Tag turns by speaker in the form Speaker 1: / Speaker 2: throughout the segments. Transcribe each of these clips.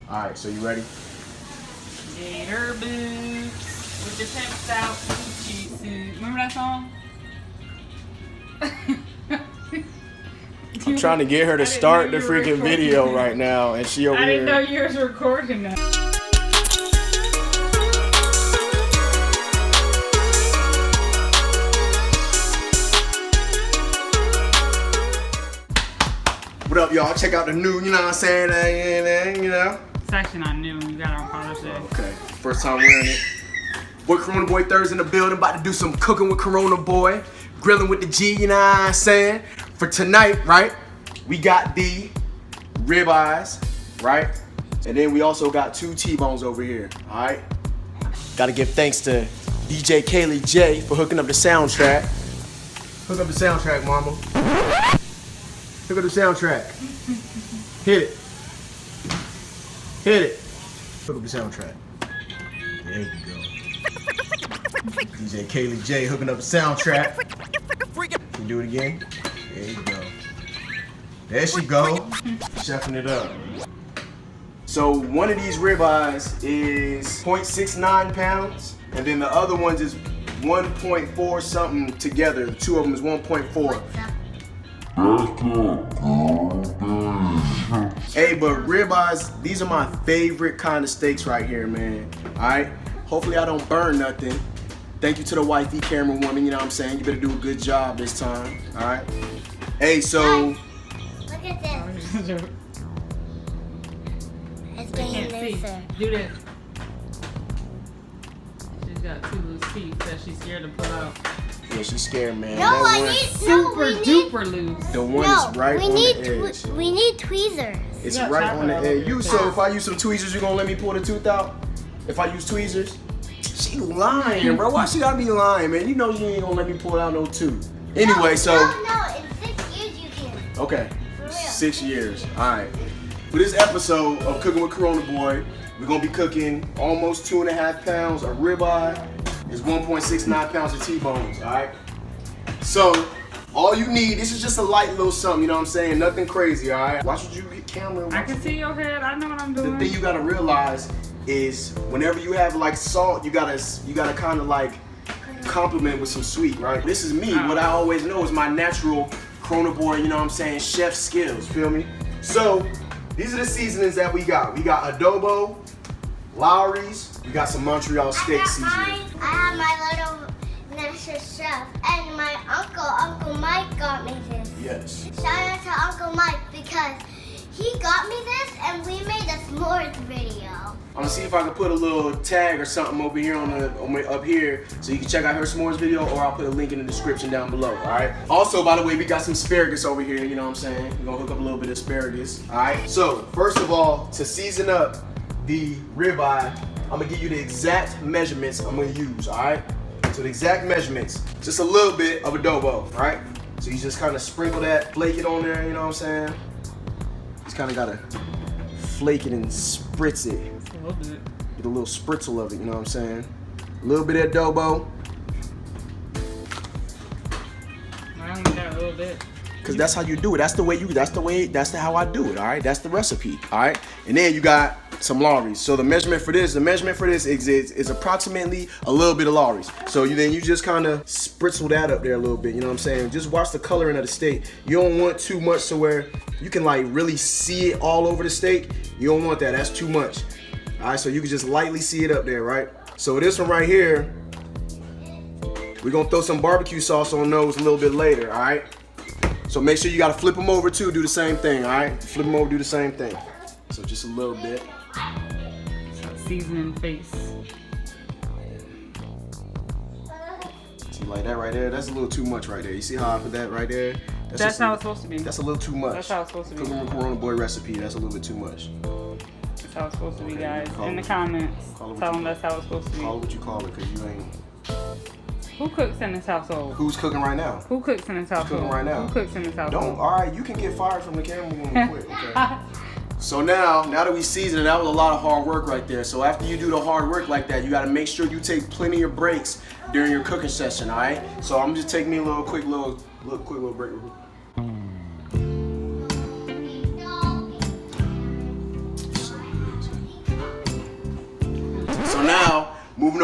Speaker 1: Alright, so you ready?
Speaker 2: Gator boots with the text out cheat suit. Remember that song?
Speaker 1: I'm trying to get her to start the freaking video right now, and she over here.
Speaker 2: I didn't know you was recording that.
Speaker 1: What up, y'all? Check out the new, you know what I'm saying, you know?
Speaker 2: It's actually not new. You got it on Father's Day.
Speaker 1: Okay, first time wearing it. Boy Corona Boy Thursday in the building, about to do some cooking with Corona Boy, grilling with the G, you know what I'm saying? For tonight, right, we got the ribeyes, right? And then we also got 2 T-bones over here, all right? Gotta give thanks to DJ Kaylee J for hooking up the soundtrack. Hook up the soundtrack, mama. Hook up the soundtrack. Hit it. Hit it. Hook up the soundtrack. There you go. DJ Kaylee J hooking up the soundtrack. Can you do it again? There you go. There she go. Chefing it up. So one of these ribeyes is 0.69 pounds, and then the other ones is 1.4 something together. The 2 of them is 1.4. Hey, but ribeyes, these are my favorite kind of steaks right here, man. Alright? Hopefully I don't burn nothing. Thank you to the wifey camera woman, you know what I'm saying? You better do a good job this time. Alright? Hey, so
Speaker 3: Look at this. It's getting looser.
Speaker 2: Do this. She's got 2 loose feet that she's scared to pull out.
Speaker 1: yeah, she's scared, man.
Speaker 3: No,
Speaker 1: That one,
Speaker 2: Super duper loose.
Speaker 1: the one is right on the edge.
Speaker 3: We need tweezers.
Speaker 1: It's
Speaker 2: You got
Speaker 1: right on the
Speaker 2: chocolate
Speaker 1: edge. So if I use some tweezers, you gonna let me pull the tooth out? If I use tweezers? She lying, bro. Why she gotta be lying, man? You know you ain't gonna let me pull out no tooth. Anyway, so.
Speaker 3: No, in 6 years you can.
Speaker 1: Okay.
Speaker 3: For real.
Speaker 1: 6 years. Alright. For this episode of Cooking with Corona Boy, we're gonna be cooking almost 2.5 pounds of ribeye. It's 1.69 pounds of T-bones, alright? So, all you need, this is just a light little something, you know what I'm saying? Nothing crazy, alright? Watch what you get camera.
Speaker 2: I can see your head. I know what I'm
Speaker 1: The
Speaker 2: doing.
Speaker 1: thing you gotta realize is whenever you have like salt, you gotta kind of like compliment with some sweet, right? This is me. What I always know is my natural Corona Boy, you know what I'm saying, chef skills, feel me? So, these are the seasonings that we got. We got adobo, Lowry's, we got some Montreal steak seasoning.
Speaker 3: I have my little NESSA'S chef, and my Uncle Mike got me this.
Speaker 1: Yes.
Speaker 3: Shout out to Uncle Mike because he got me this and we made a s'mores video.
Speaker 1: I'm gonna see if I can put a little tag or something over here up here so you can check out her s'mores video, or I'll put a link in the description down below, alright? Also, by the way, we got some asparagus over here, you know what I'm saying? We're gonna hook up a little bit of asparagus, alright? So, first of all, to season up the ribeye, I'm gonna give you the exact measurements I'm gonna use, alright? So the exact measurements, just a little bit of adobo, right? So you just kind of sprinkle that, flake it on there, you know what I'm saying? Just kind of gotta flake it and spritz it.
Speaker 2: Just a little bit.
Speaker 1: Get a little spritzel of it, you know what I'm saying? A little bit of adobo.
Speaker 2: I only got a little bit.
Speaker 1: Cause that's how you do it. That's how I do it, all right? That's the recipe, all right? And then you got some Lowry's. So the measurement for this is approximately a little bit of Lowry's. So you just kind of spritzel that up there a little bit, you know what I'm saying? Just watch the coloring of the steak. You don't want too much to where you can like really see it all over the steak. You don't want that, that's too much. All right, so you can just lightly see it up there, right? So this one right here, we're gonna throw some barbecue sauce on those a little bit later, all right? So make sure you gotta flip them over too, do the same thing, all right? Flip them over, do the same thing. So just a little bit.
Speaker 2: Seasoning face.
Speaker 1: See, like that right there, that's a little too much right there. You see how I put that right there?
Speaker 2: That's how it's supposed to be.
Speaker 1: That's a little too much.
Speaker 2: That's how it's supposed to be.
Speaker 1: Cooking with Corona Boy recipe, that's a little bit too much.
Speaker 2: That's how it's supposed to be,
Speaker 1: Okay,
Speaker 2: guys.
Speaker 1: call
Speaker 2: In the
Speaker 1: it-
Speaker 2: comments,
Speaker 1: call it
Speaker 2: tell
Speaker 1: what
Speaker 2: them
Speaker 1: you-
Speaker 2: that's how it's supposed to be.
Speaker 1: Call it what you call it, cause you ain't.
Speaker 2: Who cooks in this household?
Speaker 1: Who's cooking right now?
Speaker 2: Who cooks in this household?
Speaker 1: cooking right now?
Speaker 2: Who cooks in this household?
Speaker 1: Don't, alright, you can get fired from the camera woman quick, okay? So now that we seasoned it, that was a lot of hard work right there. So after you do the hard work like that, you gotta make sure you take plenty of breaks during your cooking session, alright? So I'm just taking me a quick little break. So good.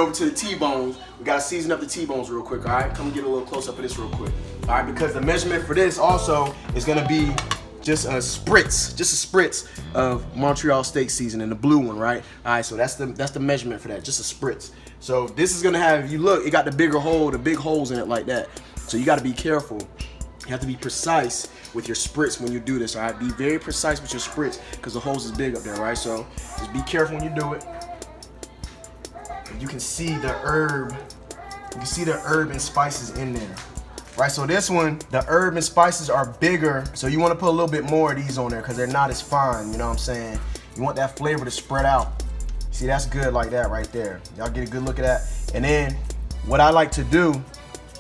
Speaker 1: over to the T-bones. We gotta season up the T-bones real quick, all right? Come get a little close up of this real quick. All right, because the measurement for this also is gonna be just a spritz of Montreal steak seasoning, the blue one, right? All right, so that's the measurement for that, just a spritz. So this is gonna have, if you look, it got the bigger hole, the big holes in it like that. So you gotta be careful. You have to be precise with your spritz when you do this, all right? Be very precise with your spritz because the holes is big up there, right? So just be careful when you do it. You can see the herb. You can see the herb and spices in there, right? So this one, the herb and spices are bigger, so you want to put a little bit more of these on there because they're not as fine. You know what I'm saying? You want that flavor to spread out. See, that's good like that right there. Y'all get a good look at that. And then what I like to do,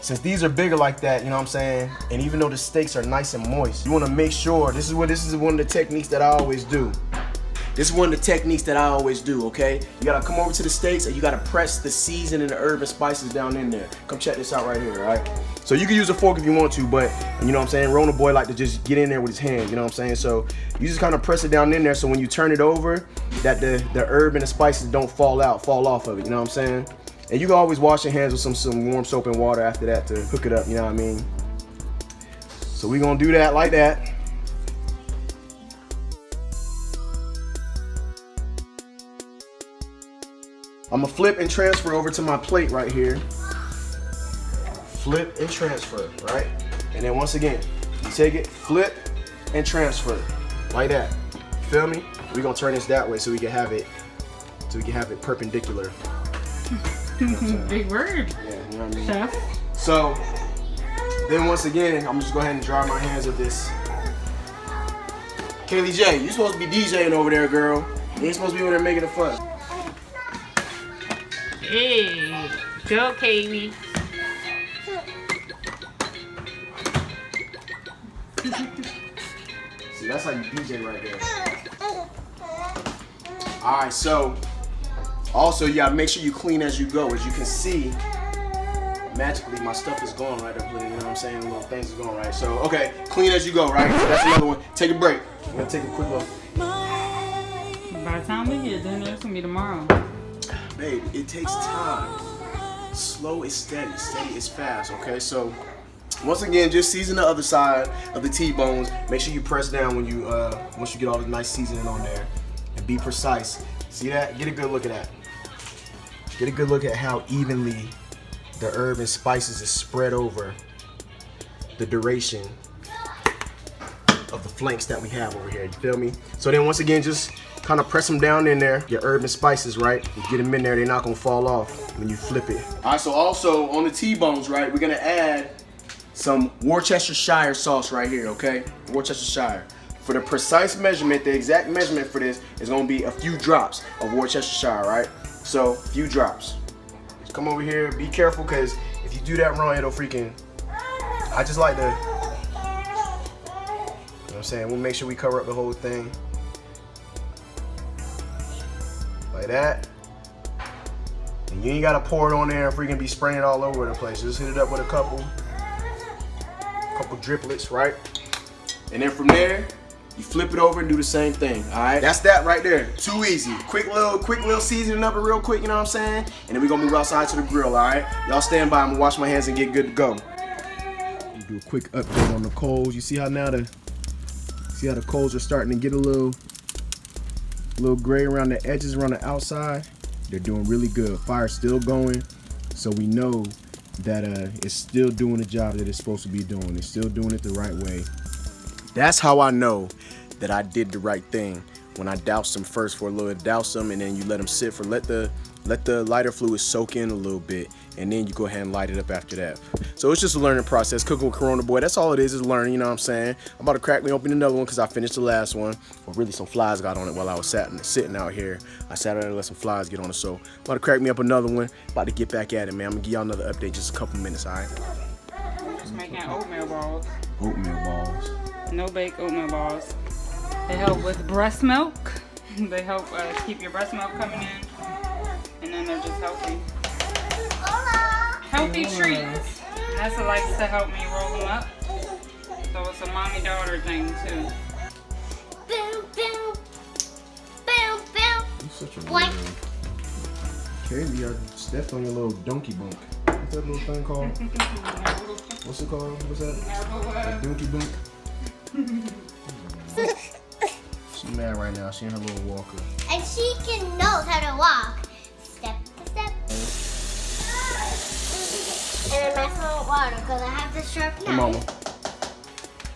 Speaker 1: since these are bigger like that, you know what I'm saying? And even though the steaks are nice and moist, you want to make sure, this is one of the techniques that I always do. This is one of the techniques that I always do, okay? You gotta come over to the steaks and you gotta press the seasoning and the herb and spices down in there. Come check this out right here, all right? So you can use a fork if you want to, but you know what I'm saying? Rona boy like to just get in there with his hands, you know what I'm saying? So you just kind of press it down in there so when you turn it over, that the herb and the spices don't fall off of it, you know what I'm saying? And you can always wash your hands with some warm soap and water after that to hook it up, you know what I mean? So we gonna do that like that. I'm gonna flip and transfer over to my plate right here. Flip and transfer, right? And then once again, you take it, flip and transfer, like that. Feel me? We're gonna turn this that way so we can have it perpendicular.
Speaker 2: Big word.
Speaker 1: Yeah, you know what I mean?
Speaker 2: Chef.
Speaker 1: So then once again, I'm just go ahead and dry my hands of this. Kaylee J, you supposed to be DJing over there, girl. You ain't supposed to be over there making the fun.
Speaker 2: Hey, go Kaylee.
Speaker 1: See, that's how you DJ right there. All right, so also you gotta make sure you clean as you go. As you can see, magically my stuff is gone right up here. You know what I'm saying? Little things are going right. So okay, clean as you go, right? So that's another one. Take a break. We're gonna take a quick look.
Speaker 2: By the time we get dinner, it's gonna be tomorrow.
Speaker 1: Babe, it takes time. Slow is steady, steady is fast, okay? So, once again, just season the other side of the T-bones. Make sure you press down when you, once you get all the nice seasoning on there. And be precise. See that? Get a good look at that. Get a good look at how evenly the herb and spices is spread over the duration of the flanks that we have over here. You feel me? So then once again, just kind of press them down in there, your herb and spices, right? You get them in there, they're not gonna fall off when you flip it. All right, so also on the T-bones, right, we're gonna add some Worcestershire sauce right here, okay? Worcestershire. For the precise measurement, the exact measurement for this is gonna be a few drops of Worcestershire, right? So, a few drops. Just come over here, be careful, because if you do that wrong, it'll freaking, I just like to, you know what I'm saying? We'll make sure we cover up the whole thing. Like that. And you ain't gotta pour it on there and freaking be spraying it all over the place. Just hit it up with a couple driplets, right? And then from there, you flip it over and do the same thing, all right? That's that right there. Too easy. Quick little seasoning up it real quick, you know what I'm saying? And then we're gonna move outside to the grill, all right? Y'all stand by, I'm gonna wash my hands and get good to go. Do a quick update on the coals. You see how now the coals are starting to get a little gray around the edges, around the outside. They're doing really good. Fire's still going, so we know that it's still doing the job that it's supposed to be doing. It's still doing it the right way. That's how I know that I did the right thing. When I doused them first for a little, douse them, and then you let them sit for, let the lighter fluid soak in a little bit, and then you go ahead and light it up after that. So it's just a learning process. Cooking with Corona Boy, that's all it is learning, you know what I'm saying? I'm about to crack me open another one because I finished the last one. Well, really some flies got on it while I was sitting out here. I sat out there and let some flies get on it, so I'm about to crack me up another one. About to get back at it, man. I'm gonna give y'all another update just a couple minutes, all right?
Speaker 2: Just making oatmeal balls.
Speaker 1: Oatmeal balls.
Speaker 2: No bake oatmeal balls. They help with breast milk. They help keep your breast milk coming in. And then they're just healthy. Healthy treats. Nessa likes to help me roll them up. So it's a mommy-daughter thing too.
Speaker 3: Boom, boom. Boom, boom.
Speaker 1: You're such a
Speaker 3: Boink.
Speaker 1: weirdo. Kaylee, I stepped on your little donkey bunk. What's that little thing called? What's it called? What's that? A donkey bunk? She mad right now. She in her little walker.
Speaker 3: And she knows how to walk. Step to step. And I'm messing with water because I have this sharp knife.
Speaker 1: Here, mama.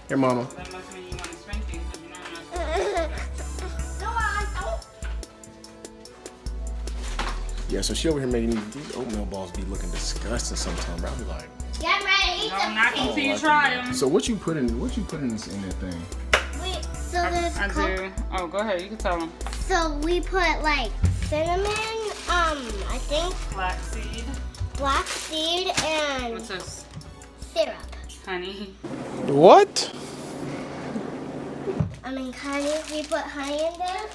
Speaker 1: Here, mama.
Speaker 2: That must mean you want to spank things because you know I'm not.
Speaker 3: No, I don't.
Speaker 1: Yeah, so she over here making these oatmeal balls be looking disgusting sometimes. Bro, I be like,
Speaker 3: Get ready to eat
Speaker 2: Don't knock them
Speaker 3: the
Speaker 2: till you try them.
Speaker 1: so what you put in this in that thing?
Speaker 3: Wait, so there's
Speaker 2: I do. Oh, go ahead. You can tell them.
Speaker 3: So we put like cinnamon, I think black seed and
Speaker 2: What's this?
Speaker 3: syrup.
Speaker 2: Honey.
Speaker 1: What?
Speaker 3: Honey. We put honey in there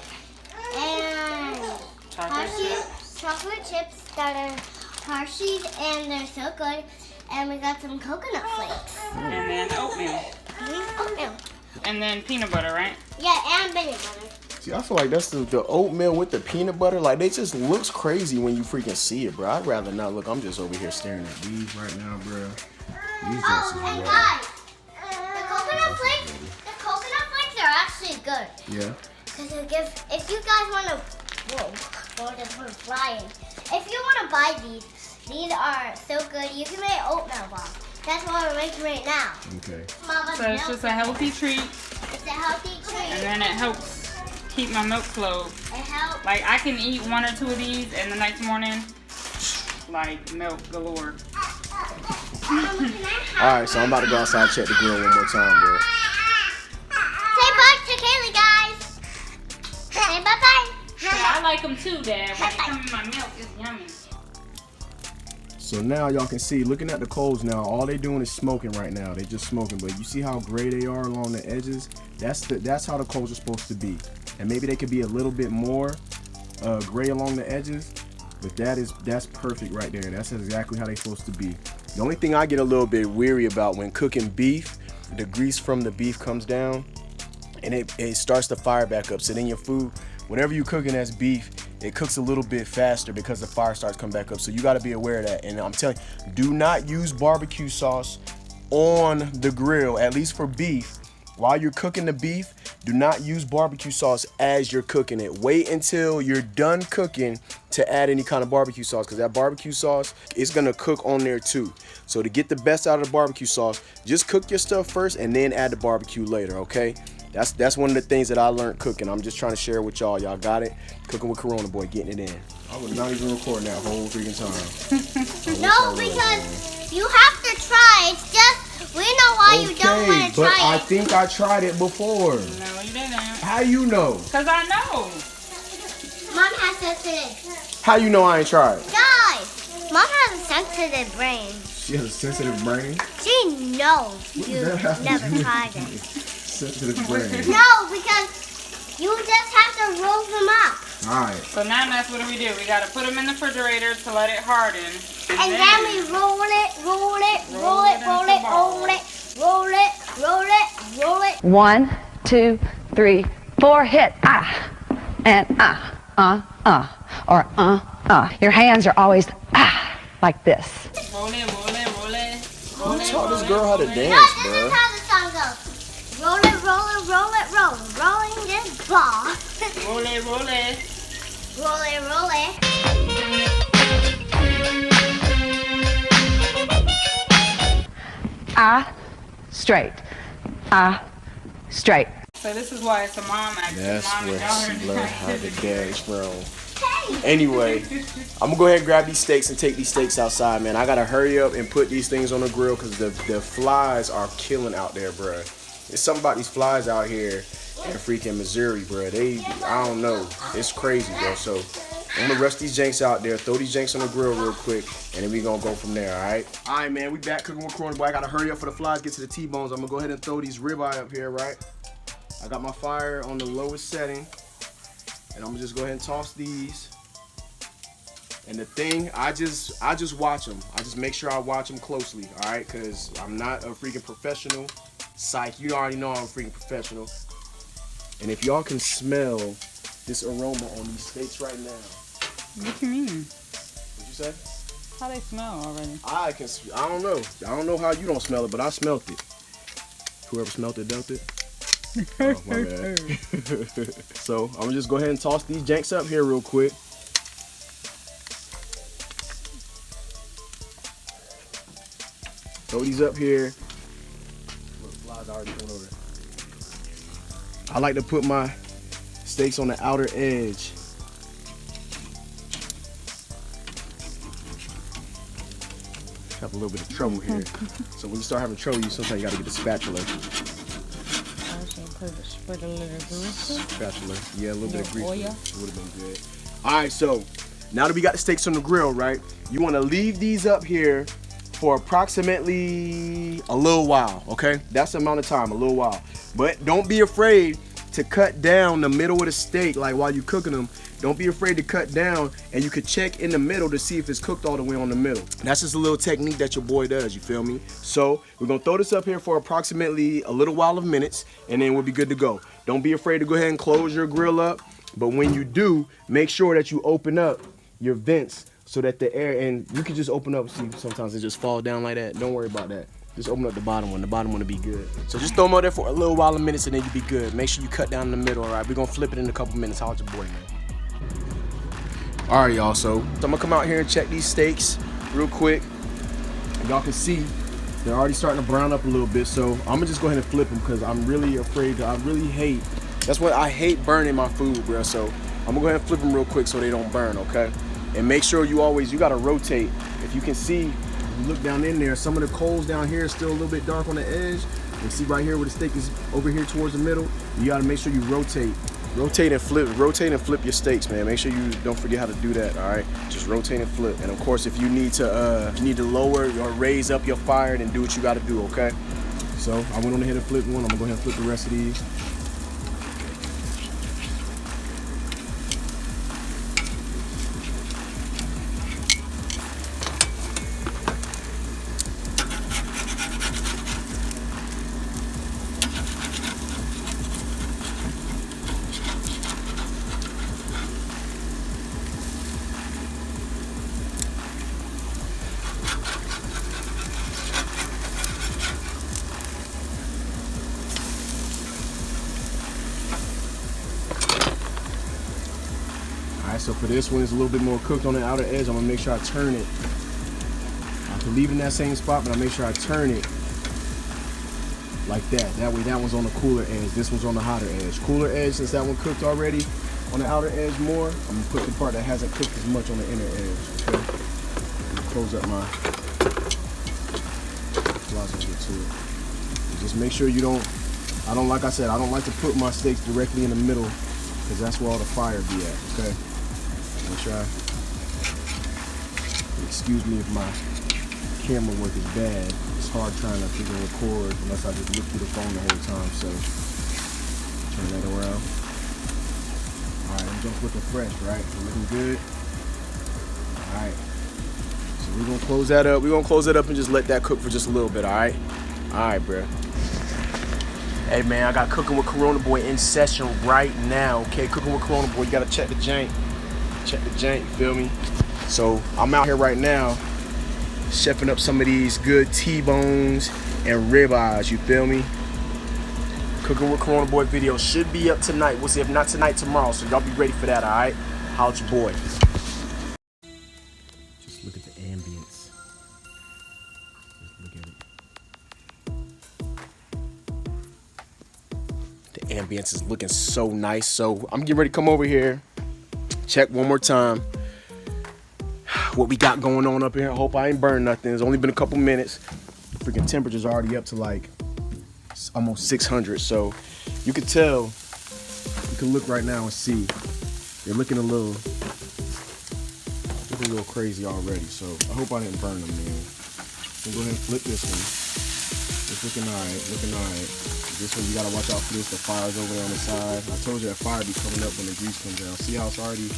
Speaker 3: and
Speaker 2: Chocolate chips.
Speaker 3: chocolate chips that are Hershey's and they're so good. And we got some coconut flakes.
Speaker 2: And then oatmeal.
Speaker 3: Oatmeal.
Speaker 2: And then peanut butter, right?
Speaker 3: Yeah, and peanut butter.
Speaker 1: See, I feel like that's the oatmeal with the peanut butter. Like, they just looks crazy when you freaking see it, bro. I'd rather not look. I'm just over here staring at these right now, bro. These just
Speaker 3: Oh,
Speaker 1: is
Speaker 3: and
Speaker 1: raw.
Speaker 3: guys, the coconut flakes are actually good.
Speaker 1: Yeah.
Speaker 3: Because if you guys want to, whoa, this one's flying. If you want to buy these are so good. You can make oatmeal balls. That's what we're making right now.
Speaker 1: Okay.
Speaker 3: Mama's
Speaker 2: So it's
Speaker 3: milk.
Speaker 2: just a healthy treat.
Speaker 3: It's a healthy treat.
Speaker 2: And then it helps keep my milk flow.
Speaker 3: It helps.
Speaker 2: Like, I can eat 1 or 2 of these and the next morning, like, milk galore.
Speaker 1: Alright, so I'm about to go outside and check the grill one more time, bro.
Speaker 3: Say bye to Kaylee, guys. Say bye-bye.
Speaker 2: Yeah, I like them too, Dad. When they come in my milk, it's yummy.
Speaker 1: So now y'all can see, looking at the coals now, all they doing is smoking right now. They just smoking, but you see how gray they are along the edges? That's how the coals are supposed to be. And maybe they could be a little bit more gray along the edges, but that's perfect right there. That's exactly how they're supposed to be. The only thing I get a little bit weary about when cooking beef, the grease from the beef comes down and it starts to fire back up. So then your food, whatever you're cooking as beef, it cooks a little bit faster because the fire starts coming back up. So you got to be aware of that. And I'm telling you, do not use barbecue sauce on the grill, at least for beef. While you're cooking the beef, do not use barbecue sauce as you're cooking it. Wait until you're done cooking to add any kind of barbecue sauce, because that barbecue sauce is going to cook on there too. So to get the best out of the barbecue sauce, just cook your stuff first and then add the barbecue later, okay? That's one of the things that I learned cooking. I'm just trying to share with y'all. Y'all got it? Cooking with Corona Boy, getting it in. I was not even recording that whole freaking time.
Speaker 3: No, because you have to try. It's just, we know why you don't want to
Speaker 1: but
Speaker 3: try
Speaker 1: I
Speaker 3: it.
Speaker 1: think I tried it before.
Speaker 2: No, you didn't.
Speaker 1: How you know?
Speaker 2: Because I know.
Speaker 3: Mom has sensitive.
Speaker 1: How you know I ain't tried?
Speaker 3: Guys, Mom has a sensitive brain.
Speaker 1: She has a sensitive brain.
Speaker 3: She knows you
Speaker 1: does that have to
Speaker 3: never
Speaker 1: do with
Speaker 3: tried it.
Speaker 1: Sensitive brain.
Speaker 3: No, because you just have to roll them up.
Speaker 1: All right.
Speaker 2: So now that's what we do. We got to put them in the refrigerator to let it harden.
Speaker 3: And then we roll it, roll it, roll it, roll it, roll it, roll it, roll it, roll it.
Speaker 4: 1, 2, 3, 4, hit, and or Your hands are always like this.
Speaker 2: Roll it, roll it, roll it.
Speaker 1: Who taught this girl how to
Speaker 3: No,
Speaker 1: dance,
Speaker 3: this
Speaker 1: bro?
Speaker 3: is how the song goes. Roll it, roll it, roll it, roll. Rolling this ball.
Speaker 2: Roll it, roll it.
Speaker 3: Roll it, roll it.
Speaker 4: Straight, straight.
Speaker 2: So this is why it's a mom action.
Speaker 1: That's
Speaker 2: Mom and
Speaker 1: where
Speaker 2: daughter
Speaker 1: she learned how to
Speaker 2: activity.
Speaker 1: dance from. Anyway, I'm gonna go ahead and grab these steaks and take these steaks outside, man. I gotta hurry up and put these things on the grill because the flies are killing out there, bro. There's something about these flies out here in freaking Missouri, bro. I don't know. It's crazy, bro. So I'm gonna rest these janks out there, throw these janks on the grill real quick, and then we gonna go from there, all right? All right, man, we back cooking with Corona Boy. I gotta hurry up for the flies, get to the T-bones. I'm gonna go ahead and throw these ribeye up here, right? I got my fire on the lowest setting, and I'm gonna just go ahead and toss these. And the thing, I just watch them. I just make sure I watch them closely, all right? Because I'm not a freaking professional. Psych, you already know I'm a freaking professional. And if y'all can smell this aroma on these steaks right now.
Speaker 2: What you mean?
Speaker 1: What'd you say?
Speaker 2: How they smell already?
Speaker 1: I don't know. I don't know how you don't smell it, but I smelt it. Whoever smelt it dealt it. Oh, my bad. So I'm gonna just go ahead and toss these janks up here real quick. Throw these up here. Look, flies already going over. I like to put my steaks on the outer edge. Have a little bit of trouble here. So when you start having trouble, sometimes you gotta get a spatula.
Speaker 2: Spread a little grease.
Speaker 1: Spatula, yeah, a little bit of grease
Speaker 2: oil.
Speaker 1: would have been good. All right, so now that we got the steaks on the grill, right? You want to leave these up here for approximately a little while, okay? That's the amount of time, a little while. But don't be afraid to cut down the middle of the steak, like while you're cooking them. Don't be afraid to cut down, and you could check in the middle to see if it's cooked all the way on the middle. That's just a little technique that your boy does, you feel me? So we're gonna throw this up here for approximately a little while of minutes, and then we'll be good to go. Don't be afraid to go ahead and close your grill up, but when you do, make sure that you open up your vents so that the air, and you can just open up, see, sometimes it just fall down like that. Don't worry about that. Just open up the bottom one. The bottom one will be good. So just throw them out there for a little while of minutes, and then you'll be good. Make sure you cut down in the middle, all right? We're gonna flip it in a couple minutes. How's your boy, man? All right, y'all, so I'm gonna come out here and check these steaks real quick. Y'all can see they're already starting to brown up a little bit, so I'm gonna just go ahead and flip them because I'm really afraid I really hate, that's what I hate, burning my food, bro. So I'm gonna go ahead and flip them real quick so they don't burn, okay? And make sure you gotta rotate. If you can see, you look down in there, some of the coals down here is still a little bit dark on the edge. You see right here where the steak is over here towards the middle, you gotta make sure you rotate. Rotate and flip your steaks, man. Make sure you don't forget how to do that, all right? Just rotate and flip. And of course, if you need to lower or raise up your fire, then do what you gotta do, okay? So I went on ahead and flipped one. I'm gonna go ahead and flip the rest of these. So for this one, it's a little bit more cooked on the outer edge. I'm gonna make sure I turn it. I can leave it in that same spot, but I make sure I turn it like that. That way that one's on the cooler edge, this one's on the hotter edge. Cooler edge, since that one cooked already on the outer edge more, I'm gonna put the part that hasn't cooked as much on the inner edge, okay? I'm gonna close up my closet to it. And just make sure you don't, like I said, I don't like to put my steaks directly in the middle because that's where all the fire be at, okay? Make sure excuse me if my camera work is bad. It's hard trying to freaking record unless I just look through the phone the whole time, so turn that around. Alright, I'm just looking fresh, right? Looking good. Alright. So we're gonna close that up. We're gonna close it up and just let that cook for just a little bit, alright? Alright, bro. Hey man, I got Cookin with Corona Boy in session right now. Okay, Cookin with Corona Boy, you gotta check the jank. Check the jank, you feel me? So I'm out here right now chefing up some of these good T-bones and ribeyes, you feel me? Cookin with Corona Boy video should be up tonight. We'll see, if not tonight, tomorrow. So y'all be ready for that, alright? Holla at your boy. Just look at the ambience. Just look at it. The ambience is looking so nice. So I'm getting ready to come over here, check one more time what we got going on up here. I hope I ain't burned nothing. It's only been a couple minutes. The freaking temperature's already up to like almost 600. So you can tell, you can look right now and see they're looking a little crazy already. So I hope I didn't burn them, man. So go ahead and flip this one. It's looking alright, This one you gotta watch out for this. The fire's over there on the side. I told you that fire be coming up when the grease comes down. See how it's already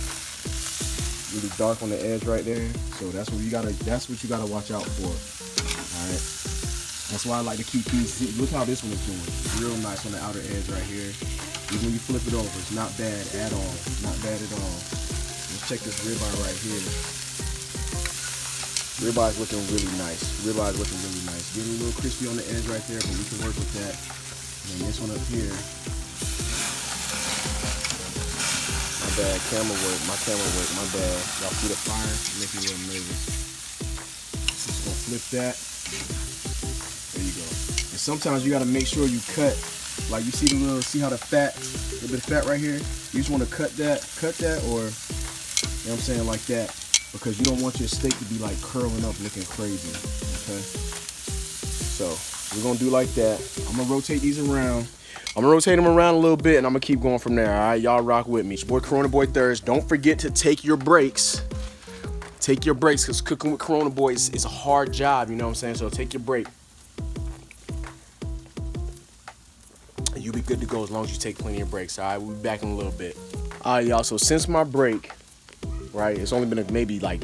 Speaker 1: really dark on the edge right there? So that's what you gotta watch out for. Alright. That's why I like to keep these. See, look how this one is doing. Real nice on the outer edge right here. Even when you flip it over, it's not bad at all. Not bad at all. Let's check this ribeye right here. Ribeye's looking really nice. Ribeye's looking really nice. Getting a little crispy on the edge right there, but we can work with that. And then this one up here. My bad, camera work, my bad. Y'all see the fire? Make me a little nervous. Just gonna flip that. There you go. And sometimes you gotta make sure you cut. Like you see the little, see how the fat, a little bit of fat right here? You just wanna cut that, or, you know what I'm saying, like that. Because you don't want your steak to be like curling up looking crazy, okay? So, we're gonna do like that. I'm gonna rotate these around. I'm gonna rotate them around a little bit and I'm gonna keep going from there, all right? Y'all rock with me. It's your boy Corona Boy Thurs. Don't forget to take your breaks. Take your breaks, because cooking with Corona Boy is a hard job, you know what I'm saying? So take your break. And you'll be good to go as long as you take plenty of breaks, all right? We'll be back in a little bit. All right, y'all, so since my break, right, it's only been maybe like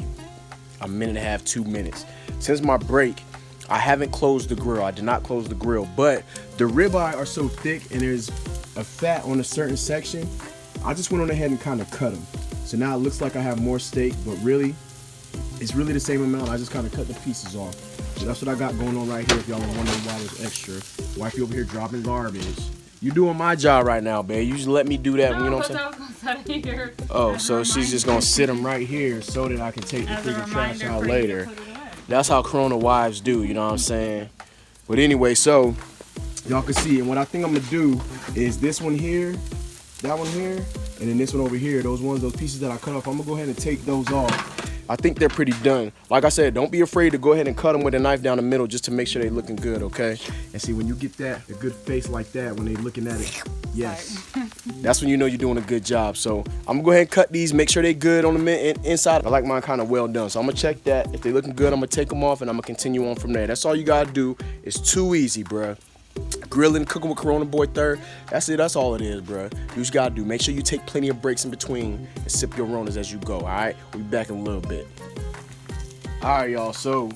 Speaker 1: a minute and a half, 2 minutes. Since my break, I haven't closed the grill. I did not close the grill, but the ribeye are so thick and there's a fat on a certain section. I just went on ahead and kind of cut them. So now it looks like I have more steak, but really, it's really the same amount. I just kind of cut the pieces off. So that's what I got going on right here. If y'all are wondering why there's extra. Wifey over here dropping garbage. You doing my job right now, babe. You just let me do that. You know what I'm saying? Oh, so she's just gonna sit them right here so that I can take the freaking trash out later. That's how Corona wives do, you know what I'm saying? But anyway, so y'all can see, and what I think I'm gonna do is this one here, that one here, and then this one over here. Those pieces that I cut off, I'm gonna go ahead and take those off. I think they're pretty done. Like I said, don't be afraid to go ahead and cut them with a knife down the middle just to make sure they're looking good, okay? And see, when you get that, a good face like that, when they're looking at it, yes. That's when you know you're doing a good job. So I'm gonna go ahead and cut these, make sure they're good on the inside. I like mine kind of well done. So I'm gonna check that. If they're looking good, I'm gonna take them off and I'm gonna continue on from there. That's all you gotta do. It's too easy, bruh. Grilling, cooking with Corona Boy Thurs. That's it. That's all it is, bruh. You just gotta do. Make sure you take plenty of breaks in between and sip your Ronas as you go. All right. We'll be back in a little bit. All right, y'all. So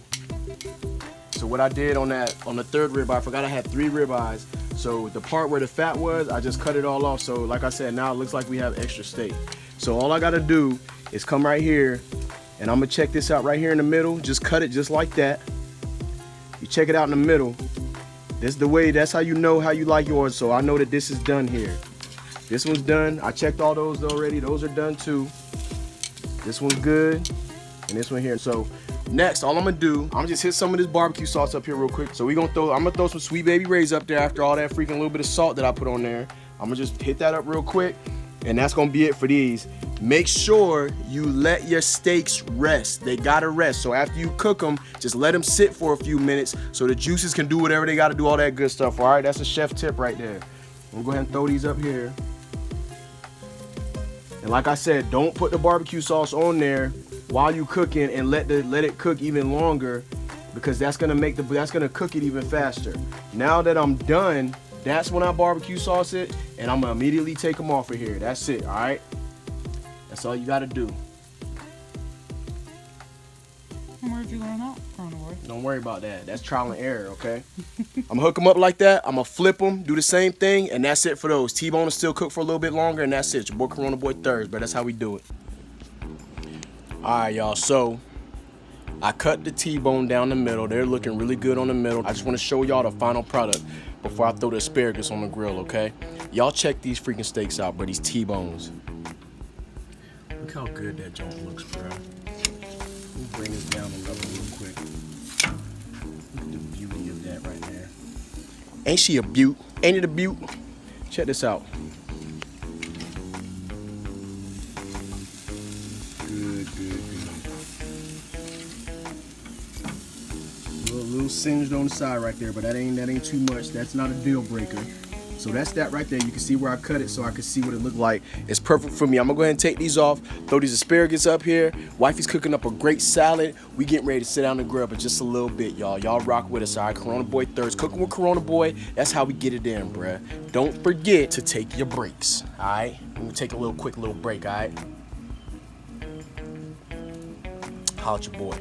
Speaker 1: what I did on the third ribeye, I forgot I had 3 ribeyes. So the part where the fat was, I just cut it all off. So like I said, now it looks like we have extra steak. So all I gotta do is come right here, and I'm gonna check this out right here in the middle. Just cut it just like that. You check it out in the middle. This is the way, that's how you know how you like yours. So I know that this is done here. This one's done. I checked all those already. Those are done too. This one's good. And this one here. So next, all I'm gonna do, I'm gonna just hit some of this barbecue sauce up here real quick. So I'm gonna throw some Sweet Baby Ray's up there after all that freaking little bit of salt that I put on there. I'm gonna just hit that up real quick. And that's gonna be it for these. Make sure you let your steaks rest. They gotta rest. So after you cook them, just let them sit for a few minutes so the juices can do whatever they gotta do, all that good stuff. All right, that's a chef tip right there. I'm gonna go ahead and throw these up here. And like I said, don't put the barbecue sauce on there while you cooking and let it cook even longer, because that's gonna cook it even faster. Now that I'm done, that's when I barbecue sauce it, and I'm gonna immediately take them off of here. That's it, all right? That's all you gotta do.
Speaker 2: Where'd you learn that from, boy?
Speaker 1: Don't worry about that. That's trial and error, okay? I'm gonna hook them up like that. I'm gonna flip them, do the same thing, and that's it for those. T-bone is still cooked for a little bit longer, and that's it. Your boy Corona Boy Thurs, but that's how we do it. All right, y'all. So I cut the T-bone down the middle. They're looking really good on the middle. I just want to show y'all the final product before I throw the asparagus on the grill, okay? Y'all check these freaking steaks out, bro. These T-bones. Look how good that joint looks, bro. Let me bring this down a level real quick. Look at the beauty of that right there. Ain't she a beaut? Ain't it a beaut? Check this out. Good. A little singed on the side right there, but that ain't too much. That's not a deal breaker. So that's that right there. You can see where I cut it so I can see what it looked like. It's perfect for me. I'm gonna go ahead and take these off, throw these asparagus up here. Wifey's cooking up a great salad. We getting ready to sit down and grill, but just a little bit, y'all. Y'all rock with us, all right? Corona Boy Thurs, cooking with Corona Boy. That's how we get it in, bruh. Don't forget to take your breaks, all right? We're gonna take a quick little break, all right? Holla at your boy.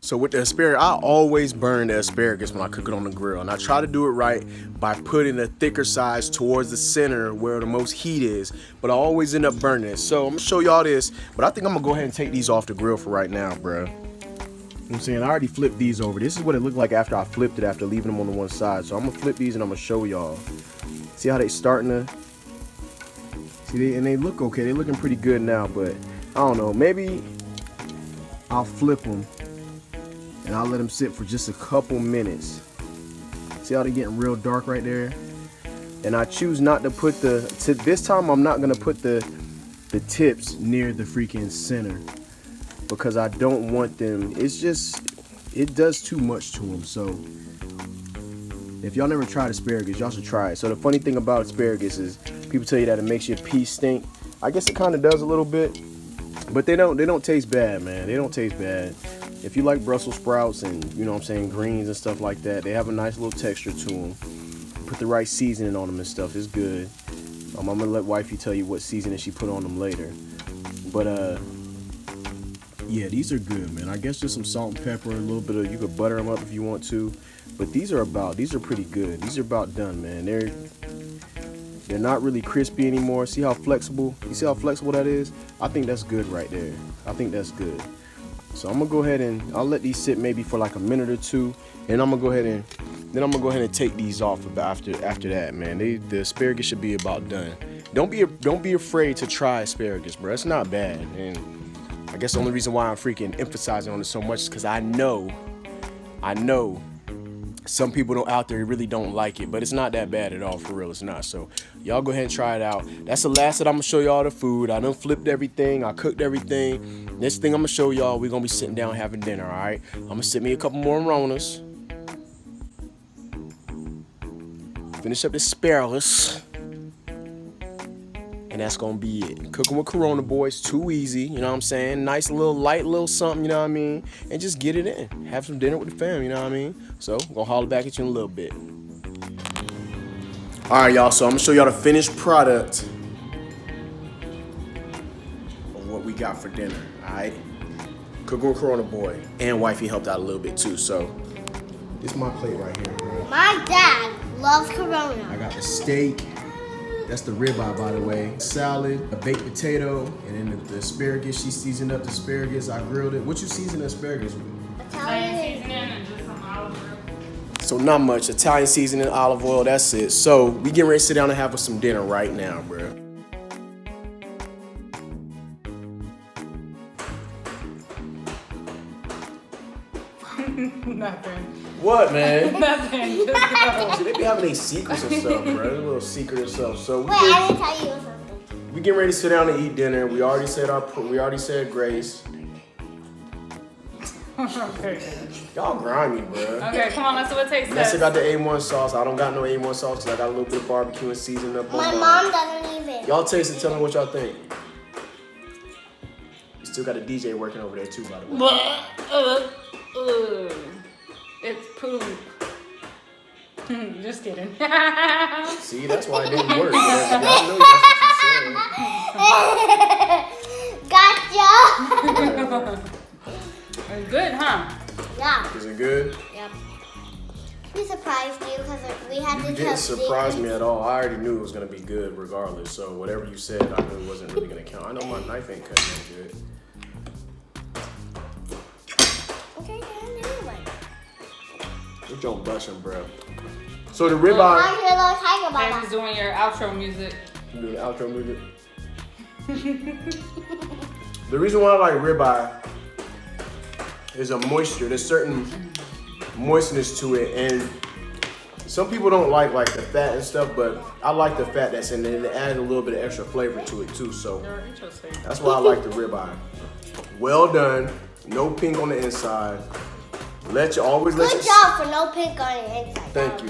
Speaker 1: So with the asparagus, I always burn the asparagus when I cook it on the grill. And I try to do it right by putting the thicker sides towards the center where the most heat is. But I always end up burning it. So I'm gonna show y'all this, but I think I'm gonna go ahead and take these off the grill for right now, bro. You know what I'm saying? I already flipped these over. This is what it looked like after I flipped it, after leaving them on the one side. So I'm gonna flip these and I'm gonna show y'all. See how they starting to, see, and they look okay. They're looking pretty good now, but I don't know, maybe I'll flip them and I'll let them sit for just a couple minutes. See how they're getting real dark right there? And I choose not to put this time I'm not gonna put the tips near the freaking center because I don't want them, it's just, it does too much to them. So if y'all never tried asparagus, y'all should try it. So the funny thing about asparagus is people tell you that it makes your pea stink. I guess it kind of does a little bit, but they don't taste bad, man. They don't taste bad. If you like Brussels sprouts and, you know what I'm saying, greens and stuff like that, they have a nice little texture to them. Put the right seasoning on them and stuff, it's good. I'm gonna let wifey tell you what seasoning she put on them later. But yeah, these are good, man. I guess just some salt and pepper, a little bit of, you could butter them up if you want to. But these are pretty good. These are about done, man. They're not really crispy anymore. See how flexible? You see how flexible that is? I think that's good right there. I think that's good. So I'm gonna go ahead and I'll let these sit maybe for like a minute or two, and I'm gonna go ahead and take these off after that, man. The asparagus should be about done. Don't be afraid to try asparagus, bro. It's not bad, and I guess the only reason why I'm freaking emphasizing on it so much is because I know some people out there really don't like it, but it's not that bad at all, for real. It's not. So y'all go ahead and try it out. That's the last that I'm gonna show y'all the food. I done flipped everything. I cooked everything. Next thing I'm gonna show y'all, we're gonna be sitting down having dinner. All right. I'm gonna sit me a couple more Ronas. Finish up the asparagus. And that's gonna be it. Cooking with Corona boys, too easy, you know what I'm saying? Nice little light little something, you know what I mean? And just get it in. Have some dinner with the fam, you know what I mean? So, I'm gonna holler back at you in a little bit. Alright, y'all, so I'm gonna show y'all the finished product of what we got for dinner, alright? Cooking with Corona boy. And wifey helped out a little bit too, so this is my plate right here, bro.
Speaker 3: My dad loves Corona.
Speaker 1: I got the steak. That's the ribeye, by the way. Salad, a baked potato, and then the asparagus. She seasoned up the asparagus. I grilled it. What you season the asparagus with?
Speaker 2: Italian seasoning and just some olive oil.
Speaker 1: So not much. Italian seasoning, olive oil, that's it. So we getting ready to sit down and have us some dinner right now, bro.
Speaker 2: Nothing.
Speaker 1: What, man?
Speaker 2: Nothing. Just go.
Speaker 1: See, they be having these secrets and stuff, bro. A little secret and stuff. So
Speaker 3: Wait, I didn't tell you something.
Speaker 1: we getting ready to sit down and eat dinner. We already said grace.
Speaker 2: Okay.
Speaker 1: Y'all grimy, bro.
Speaker 2: Okay, come on, let's see what takes
Speaker 1: Nessa
Speaker 2: test.
Speaker 1: got the A1 sauce. I don't got no A1 sauce because I got a little bit of barbecue and seasoning up on
Speaker 3: My
Speaker 1: mine.
Speaker 3: mom doesn't even.
Speaker 1: Y'all taste it. Tell me what y'all think. You still got a DJ working over there too, by the way.
Speaker 2: It's poop. Just kidding.
Speaker 1: See, that's why it didn't work. Y'all know that's what you said.
Speaker 3: Gotcha.
Speaker 2: It's good, huh?
Speaker 3: Yeah.
Speaker 1: Is it good?
Speaker 3: Yep. We surprised you because we had to
Speaker 1: You didn't surprise me at all. I already knew it was gonna be good regardless. So whatever you said, I knew it wasn't really gonna count. I know my knife ain't cutting that good.
Speaker 3: Okay, anyway.
Speaker 1: You're Joe Bushing, bro. So the
Speaker 3: How's
Speaker 1: ribeye.
Speaker 3: your little tiger,
Speaker 2: Thanks
Speaker 3: Baba?
Speaker 2: for doing your outro music.
Speaker 1: You do the outro music. The reason why I like ribeye is a moisture. There's certain moistness to it, and some people don't like the fat and stuff, but I like the fat that's in it. It adds a little bit of extra flavor to it too. So that's why I like the ribeye. Well done. No pink on the inside.
Speaker 3: Good job for no pink on the inside.
Speaker 1: Thank you.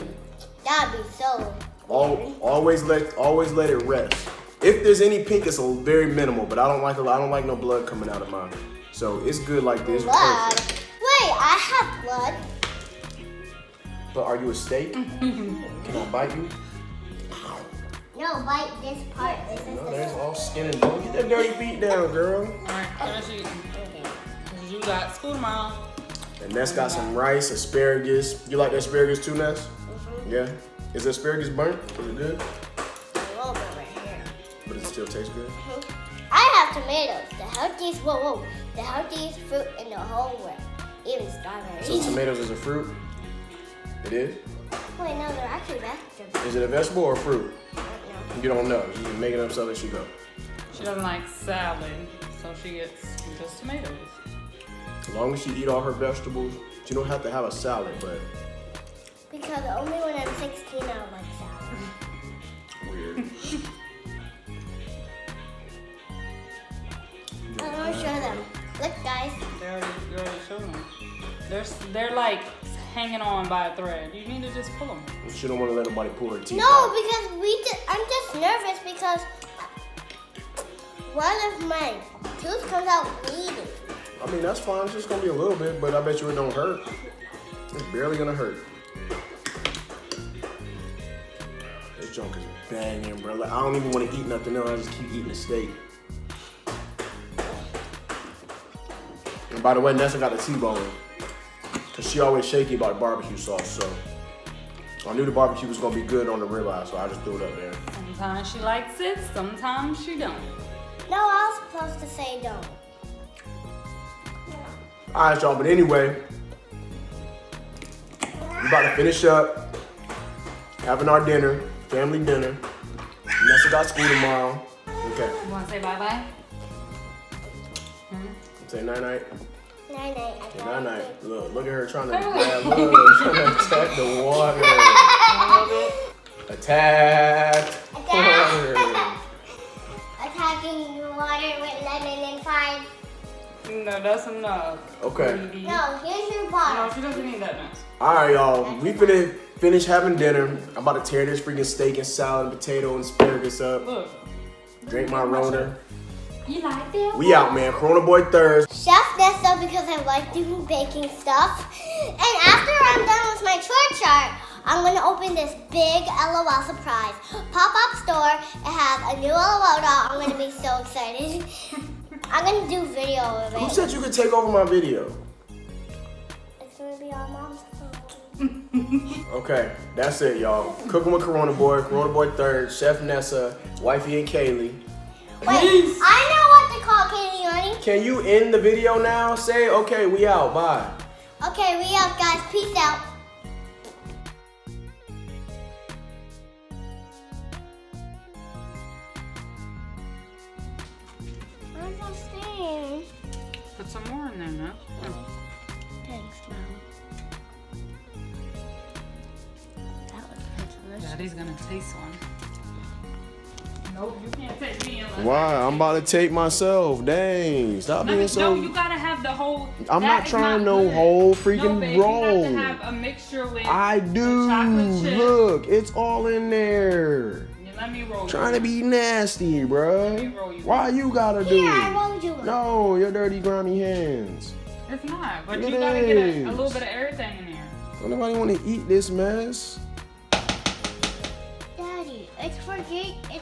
Speaker 3: That'd be so.
Speaker 1: Always let it rest. If there's any pink, it's a very minimal, but I don't like no blood coming out of mine. So it's good like this.
Speaker 3: Blood.
Speaker 1: Perfect.
Speaker 3: Wait, I have blood.
Speaker 1: But are you a steak? Can I bite you?
Speaker 3: No, bite this part. This is
Speaker 1: No,
Speaker 3: the
Speaker 1: there's all skin and bone. Get that dirty feet down, girl.
Speaker 2: Alright, finish eating. You got school tomorrow.
Speaker 1: And Ness got some rice, asparagus. You like the asparagus too, Ness? Yeah. Is the asparagus burnt? Is it good?
Speaker 3: A little bit right here.
Speaker 1: But it still tastes good?
Speaker 3: I have tomatoes. The healthiest, the healthiest fruit in the whole world. Even strawberries.
Speaker 1: So tomatoes is a fruit? It is?
Speaker 3: Wait, no, they're actually vegetables.
Speaker 1: Is it a vegetable or a fruit?
Speaker 3: I don't know.
Speaker 1: You don't know. She's just making up stuff as she go.
Speaker 2: She doesn't like salad, so she gets just tomatoes.
Speaker 1: As long as she eat all her vegetables, she don't have to have a salad, but
Speaker 3: Because only when I'm 16 I'll like salad.
Speaker 1: weird.
Speaker 3: I'm gonna show them. Look, guys.
Speaker 2: They already showed them. They're like hanging on by a thread. You need to just pull them.
Speaker 1: She don't want to let nobody pull her teeth
Speaker 3: No,
Speaker 1: out.
Speaker 3: because I'm just nervous because one of my tooth comes out bleeding.
Speaker 1: I mean, that's fine. It's just going to be a little bit, but I bet you it don't hurt. It's barely going to hurt. This junk is banging, bro. Like, I don't even want to eat nothing else. I just keep eating the steak. And by the way, Nessa got the T-bone. Because she always shaky about barbecue sauce, so I knew the barbecue was going to be good on the ribeye, so I just threw it up there.
Speaker 2: Sometimes she likes it, sometimes she don't.
Speaker 3: No, I was supposed to say don't.
Speaker 1: All right, y'all, but anyway, we about to finish up having our dinner, family dinner. Nessa got school tomorrow. Okay.
Speaker 2: You want to say bye-bye?
Speaker 1: Say night-night.
Speaker 3: Night-night.
Speaker 1: Say night-night. Look at her trying to grab, trying to attack the water. Attack water.
Speaker 3: Attacking the water with lemon and fine.
Speaker 2: No, that's enough.
Speaker 1: Okay.
Speaker 2: Greedy.
Speaker 3: No, here's your
Speaker 2: No,
Speaker 3: bottle.
Speaker 2: she doesn't need that much.
Speaker 1: All right, y'all. We finna finish having dinner. I'm about to tear this freaking steak and salad and potato and asparagus up.
Speaker 2: Look.
Speaker 1: Drink my Rona.
Speaker 2: You like that?
Speaker 1: We out, man. Corona Boy Thursday.
Speaker 3: Chef Nessa because I like doing baking stuff. And after I'm done with my chore chart, I'm gonna open this big LOL surprise pop-up store. It has a new LOL doll. I'm gonna be so excited. I'm gonna do video of it.
Speaker 1: Who said you could take over my video?
Speaker 3: It's gonna be on Mom's phone.
Speaker 1: Okay, that's it, y'all. Cooking with Corona Boy 3rd, Chef Nessa, Wifey and Kaylee.
Speaker 3: Wait, I know what to call Katie Honey.
Speaker 1: Can you end the video now? Say, okay, we out. Bye.
Speaker 3: Okay, we out, guys. Peace out. I'm not staying.
Speaker 2: Put some more in there, no?
Speaker 3: Thanks, Mom. That was delicious.
Speaker 2: Daddy's gonna taste one. Nope, you can't take me unless
Speaker 1: Why? I'm about to take myself. Dang. Stop being
Speaker 2: No,
Speaker 1: so...
Speaker 2: you gotta have the whole.
Speaker 1: I'm
Speaker 2: that
Speaker 1: not
Speaker 2: is
Speaker 1: trying no
Speaker 2: good.
Speaker 1: whole
Speaker 2: No,
Speaker 1: freaking
Speaker 2: babe,
Speaker 1: roll.
Speaker 2: You have to have a mixture with
Speaker 1: I do.
Speaker 2: the chocolate chip.
Speaker 1: Look, it's all in there.
Speaker 2: Yeah, let me roll.
Speaker 1: Trying to
Speaker 2: you.
Speaker 1: be nasty, bruh.
Speaker 2: Let me roll you.
Speaker 1: Why you gotta do
Speaker 3: Here, I
Speaker 1: it?
Speaker 3: rolled you one.
Speaker 1: No, your dirty, grimy hands.
Speaker 2: It's not, but
Speaker 1: It
Speaker 2: you gotta get a
Speaker 1: is.
Speaker 2: little bit of everything in there.
Speaker 1: Don't nobody want to eat this mess.
Speaker 3: Daddy, it's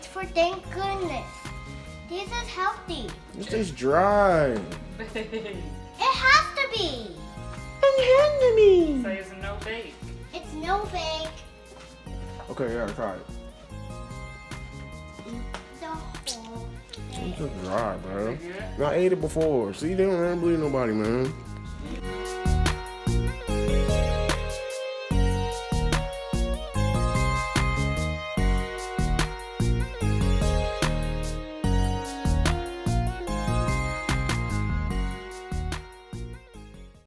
Speaker 3: for thank goodness. This is healthy.
Speaker 1: It's just dry.
Speaker 3: It has to be.
Speaker 2: Say it's no bake.
Speaker 3: It's no bake.
Speaker 1: Okay, yeah, try it.
Speaker 3: The whole
Speaker 1: It's
Speaker 3: thing.
Speaker 1: just dry, bro.
Speaker 2: Good.
Speaker 1: I ate it before. See, they don't believe nobody, man.